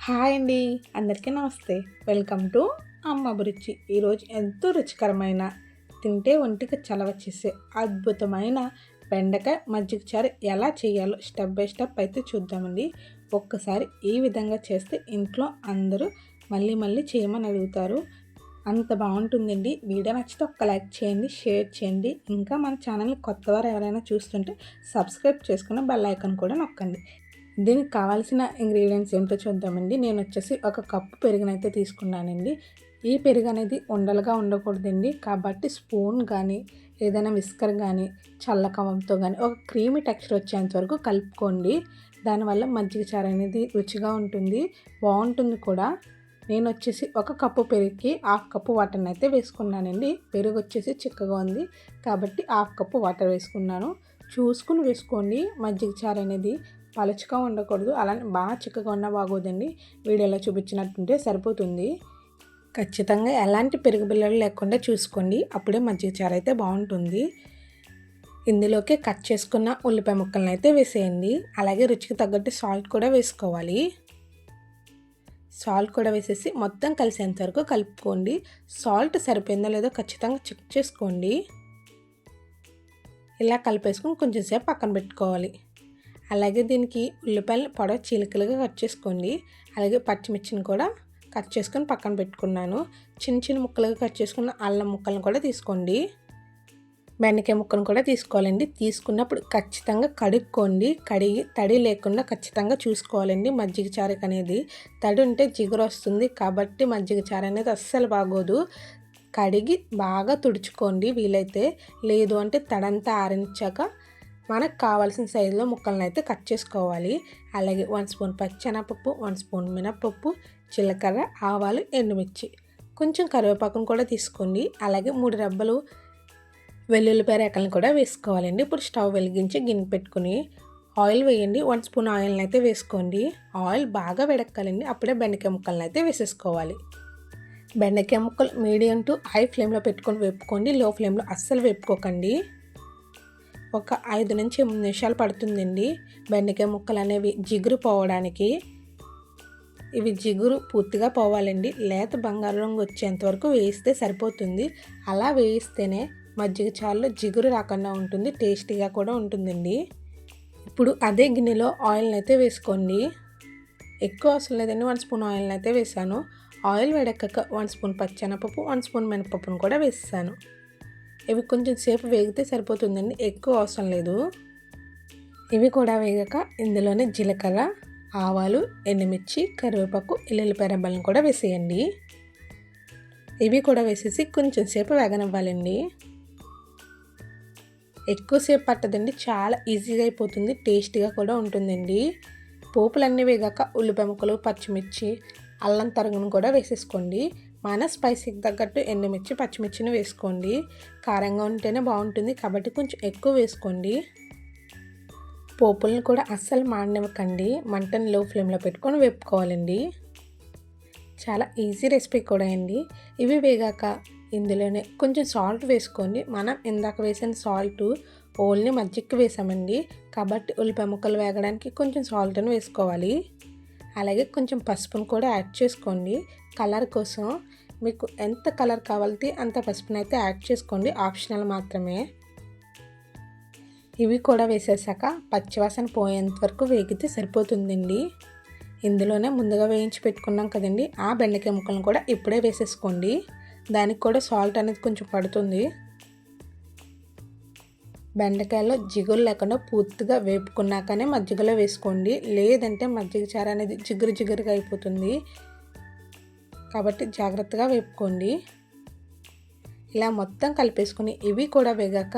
Hi అండి, అందరికీ నమస్తే. వెల్కమ్ టు అమ్మ అభిరుచి. ఈరోజు ఎంతో రుచికరమైన, తింటే ఒంటికి చలవ చేసే అద్భుతమైన బెండకాయ మజ్జిగ చారు ఎలా చేయాలో స్టెప్ బై స్టెప్ అయితే చూద్దామండి. ఒక్కసారి ఈ విధంగా చేస్తే ఇంట్లో అందరూ మళ్ళీ మళ్ళీ చేయమని అడుగుతారు. అంత బాగుంటుందండి. వీడియో నచ్చితే ఒక్క లైక్ చేయండి, షేర్ చేయండి. ఇంకా మన ఛానల్ని కొత్తవారు ఎవరైనా చూస్తుంటే సబ్స్క్రైబ్ చేసుకుని బెల్ ఐకాన్ కూడా నొక్కండి. దీనికి కావాల్సిన ఇంగ్రీడియంట్స్ ఏంటో చూద్దామండి. నేను వచ్చేసి ఒక కప్పు పెరుగునైతే తీసుకున్నానండి. ఈ పెరుగు అనేది ఉండలుగా ఉండకూడదండి, కాబట్టి స్పూన్ కానీ ఏదైనా విస్కర్ కానీ చల్లకవంతో కానీ ఒక క్రీమీ టెక్స్చర్ వచ్చేంత వరకు కలుపుకోండి. దానివల్ల మజ్జిగ చారు అనేది రుచిగా ఉంటుంది, బాగుంటుంది కూడా. నేను వచ్చేసి ఒక కప్పు పెరుగుకి హాఫ్ కప్పు వాటర్ని అయితే వేసుకున్నానండి. పెరుగు వచ్చేసి చిక్కగా ఉంది కాబట్టి హాఫ్ కప్పు వాటర్ వేసుకున్నాను. చూసుకుని వేసుకోండి. మజ్జిగ చారు అనేది పలుచగా ఉండకూడదు, అలానే బాగా చిక్కగా ఉన్న బాగోదండి. వీడియోలో చూపించినట్టుంటే సరిపోతుంది. ఖచ్చితంగా ఎలాంటి పెరుగు బిళ్ళలు లేకుండా చూసుకోండి, అప్పుడే మజ్జిగ చారు అయితే బాగుంటుంది. ఇందులోకి కట్ చేసుకున్న ఉల్లిపాయ ముక్కలను అయితే వేసేయండి. అలాగే రుచికి తగ్గట్టు సాల్ట్ కూడా వేసుకోవాలి. సాల్ట్ కూడా వేసేసి మొత్తం కలిసేంత వరకు కలుపుకోండి. సాల్ట్ సరిపోయిందో లేదో ఖచ్చితంగా చెక్ చేసుకోండి. ఇలా కలిపేసుకొని కొంచెం సేపు పక్కన పెట్టుకోవాలి. అలాగే దీనికి ఉల్లిపాయలు పొడవు చీలికలుగా కట్ చేసుకోండి. అలాగే పచ్చిమిర్చిని కూడా కట్ చేసుకొని పక్కన పెట్టుకున్నాను. చిన్న చిన్న ముక్కలుగా కట్ చేసుకున్న అల్లం ముక్కలను కూడా తీసుకోండి. బెండకాయ ముక్కను కూడా తీసుకోవాలండి. తీసుకున్నప్పుడు ఖచ్చితంగా కడుక్కోండి. కడిగి తడి లేకుండా ఖచ్చితంగా చూసుకోవాలండి. మజ్జిగ చారు అనేది తడి ఉంటే జిగురు వస్తుంది, కాబట్టి మజ్జిగ చారు అనేది అస్సలు బాగోదు. కడిగి బాగా తుడుచుకోండి వీలైతే. లేదు అంటే తడంతా ఆరించాక మనకు కావాల్సిన సైజులో ముక్కలను అయితే కట్ చేసుకోవాలి. అలాగే 1 స్పూన్ పచ్చెనపప్పు, 1 స్పూన్ మినపప్పు, జీలకర్ర, ఆవాలు, ఎండుమిర్చి, కొంచెం కరివేపాకును కూడా తీసుకోండి. అలాగే 3 రెబ్బలు వెల్లుల్లిపాయ రేకలను కూడా వేసుకోవాలండి. ఇప్పుడు స్టవ్ వెలిగించి గిన్నె పెట్టుకుని ఆయిల్ వేయండి. 1 స్పూన్ ఆయిల్ని అయితే వేసుకోండి. ఆయిల్ బాగా వేడెక్కాలండి. అప్పుడే బెండకాయ ముక్కలను అయితే వేసేసుకోవాలి. బెండకాయ ముక్కలు మీడియం టు హై ఫ్లేమ్లో పెట్టుకొని వేపుకోండి. లో ఫ్లేమ్లో అస్సలు వేపుకోకండి. ఒక 5 నుంచి 8 నిమిషాలు పడుతుందండి బెండకాయ ముక్కలు అనేవి జిగురు పోవడానికి. ఇవి జిగురు పూర్తిగా పోవాలండి. లేత బంగారు రంగు వచ్చేంత వరకు వేయిస్తే సరిపోతుంది. అలా వేయిస్తేనే మజ్జిగ చారులో జిగురు రాకుండా ఉంటుంది, టేస్టీగా కూడా ఉంటుందండి. ఇప్పుడు అదే గిన్నెలో ఆయిల్ని అయితే వేసుకోండి. ఎక్కువ అవసరం లేదండి, 1 స్పూన్ ఆయిల్ని అయితే వేసాను. ఆయిల్ వేడెక్కాక 1 స్పూన్ పచ్చెనపప్పు, 1 స్పూన్ మినపప్పును కూడా వేసాను. ఇవి కొంచెం సేపు వేగితే సరిపోతుందండి, ఎక్కువ అవసరం లేదు. ఇవి కూడా వేగాక ఇందులోనే జీలకర్ర, ఆవాలు, ఎండుమిర్చి, కరివేపాకు, ఎల్లుల్లిపాయ రెబ్బలను కూడా వేసేయండి. ఇవి కూడా వేసేసి కొంచెం సేపు వేగనివ్వాలండి. ఎక్కువసేపు పట్టదండి, చాలా ఈజీగా అయిపోతుంది, టేస్టీగా కూడా ఉంటుందండి. పోపులన్నీ వేగాక ఉల్లిపాయ ముక్కలు, పచ్చిమిర్చి, అల్లం తరుగును కూడా వేసేసుకోండి. మన స్పైసీకి తగ్గట్టు ఎండుమిర్చి, పచ్చిమిర్చిని వేసుకోండి. కారంగా ఉంటేనే బాగుంటుంది కాబట్టి కొంచెం ఎక్కువ వేసుకోండి. పోపులను కూడా అస్సలు మాడనివ్వకండి, మంటను లో ఫ్లేమ్లో పెట్టుకొని వేపుకోవాలండి. చాలా ఈజీ రెసిపీ కూడా అండి. ఇవి వేగాక ఇందులోనే కొంచెం సాల్ట్ వేసుకోండి. మనం ఇందాక వేసిన సాల్ట్ ఓన్లీ మజ్జిగకి వేసామండి, కాబట్టి ఉల్లిపాయ ముక్కలు వేగడానికి కొంచెం సాల్ట్ని వేసుకోవాలి. అలాగే కొంచెం పసుపును కూడా యాడ్ చేసుకోండి. కలర్ కోసం మీకు ఎంత కలర్ కావాలంటే అంత పసుపుని అయితే యాడ్ చేసుకోండి, ఆప్షనల్ మాత్రమే. ఇవి కూడా వేసేసాక పచ్చివాసన పోయేంత వరకు వేగితే సరిపోతుందండి. ఇందులోనే ముందుగా వేయించి పెట్టుకున్నాం కదండి, ఆ బెండకాయ ముక్కలను కూడా ఇప్పుడే వేసేసుకోండి. దానికి కూడా సాల్ట్ అనేది కొంచెం పడుతుంది. బెండకాయలో జిగురు లేకుండా పూర్తిగా వేపుకున్నాకనే మజ్జిగలో వేసుకోండి, లేదంటే మజ్జిగ చారు అనేది జిగురు జిగురుగా అయిపోతుంది, కాబట్టి జాగ్రత్తగా వేపుకోండి. ఇలా మొత్తం కలిపేసుకొని ఇవి కూడా వేగాక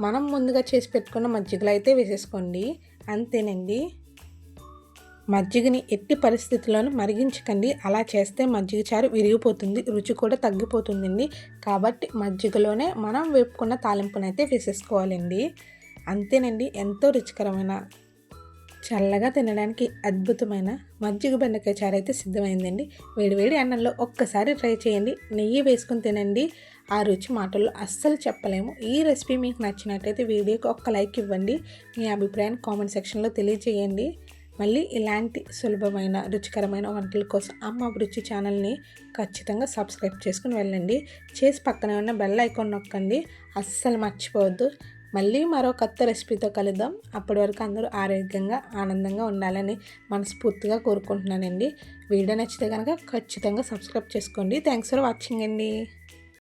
మనం ముందుగా చేసి పెట్టుకున్న మజ్జిగలో అయితే వేసేసుకోండి. అంతేనండి. మజ్జిగని ఎట్టి పరిస్థితుల్లోనూ మరిగించకండి, అలా చేస్తే మజ్జిగ చారు విరిగిపోతుంది, రుచి కూడా తగ్గిపోతుందండి. కాబట్టి మజ్జిగలోనే మనం వేపుకున్న తాలింపునైతే వేసేసుకోవాలండి. అంతేనండి, ఎంతో రుచికరమైన, చల్లగా తినడానికి అద్భుతమైన మజ్జిగ బెండకాయ చారు అయితే సిద్ధమైందండి. వేడివేడి అన్నంలో ఒక్కసారి ట్రై చేయండి, నెయ్యి వేసుకొని తినండి. ఆ రుచి మాటల్లో అస్సలు చెప్పలేము. ఈ రెసిపీ మీకు నచ్చినట్లయితే వీడియోకి ఒక్క లైక్ ఇవ్వండి. మీ అభిప్రాయాన్ని కామెంట్ సెక్షన్లో తెలియజేయండి. మళ్ళీ ఇలాంటి సులభమైన రుచికరమైన వంటల కోసం అమ్మ అభిరుచి ఛానల్ని ఖచ్చితంగా సబ్స్క్రైబ్ చేసుకుని వెళ్ళండి. చేసి పక్కనే ఉన్న బెల్ ఐకాన్ నొక్కండి. అస్సలు మర్చిపోవద్దు. మళ్ళీ మరో కొత్త రెసిపీతో కలుద్దాం. అప్పటి వరకు అందరూ ఆరోగ్యంగా ఆనందంగా ఉండాలని మనస్ఫూర్తిగా కోరుకుంటున్నానండి. వీడియో నచ్చితే కనుక ఖచ్చితంగా సబ్స్క్రైబ్ చేసుకోండి. థ్యాంక్స్ ఫర్ వాచింగ్ అండి.